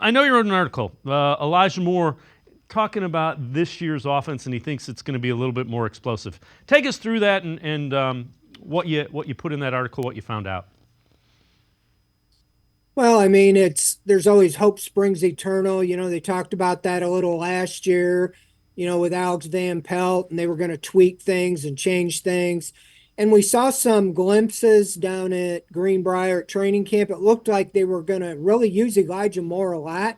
I know you wrote an article, Elijah Moore, talking about this year's offense, and he thinks it's going to be a little bit more explosive. Take us through that and what you put in that article, what you found out. Well, I mean, there's always hope springs eternal. They talked about that a little last year, with Alex Van Pelt, and they were going to tweak things and change things. And we saw some glimpses down at Greenbrier at training camp. It looked like they were going to really use Elijah Moore a lot.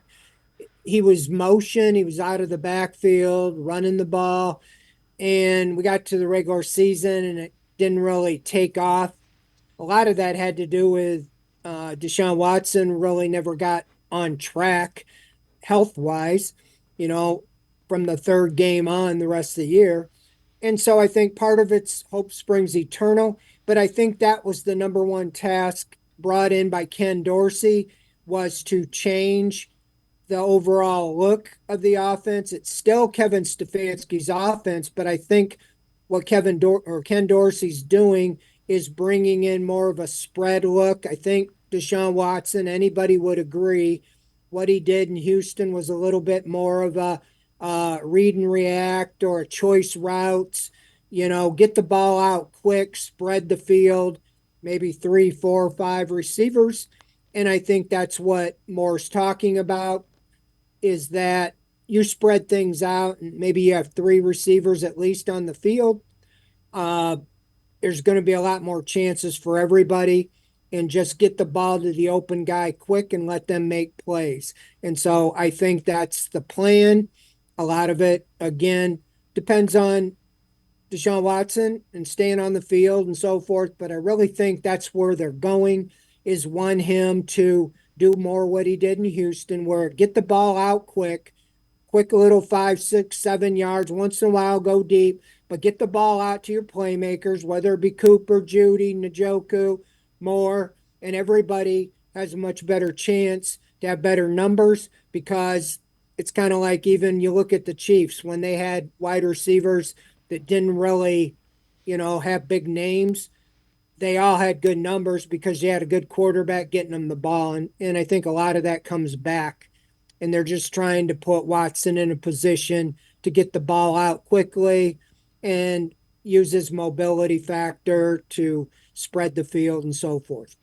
He was motion, he was out of the backfield, running the ball. And we got to the regular season and it didn't really take off. A lot of that had to do with Deshaun Watson really never got on track health wise, you know, from the third game on the rest of the year. And so I think part of it's hope springs eternal, but I think that was the number one task brought in by Ken Dorsey was to change the overall look of the offense. It's still Kevin Stefanski's offense, but I think what Ken Dorsey's doing is bringing in more of a spread look. I think Deshaun Watson, anybody would agree, what he did in Houston was a little bit more of a read and react or a choice routes. Get the ball out quick, spread the field, maybe three, four, five receivers. And I think that's what Moore's talking about is that you spread things out and maybe you have three receivers at least on the field. Uh, there's going to be a lot more chances for everybody and just get the ball to the open guy quick and let them make plays. And so I think that's the plan. A lot of it, again, depends on Deshaun Watson and staying on the field and so forth. But I really think that's where they're going is want him to do more what he did in Houston, where get the ball out quick little 5, 6, 7 yards. Once in a while, go deep, but get the ball out to your playmakers, whether it be Cooper, Judy, Njoku, Moore, and everybody has a much better chance to have better numbers because it's kind of like even you look at the Chiefs when they had wide receivers that didn't really, have big names. They all had good numbers because they had a good quarterback getting them the ball. And I think a lot of that comes back. And they're just trying to put Watson in a position to get the ball out quickly and use his mobility factor to spread the field and so forth.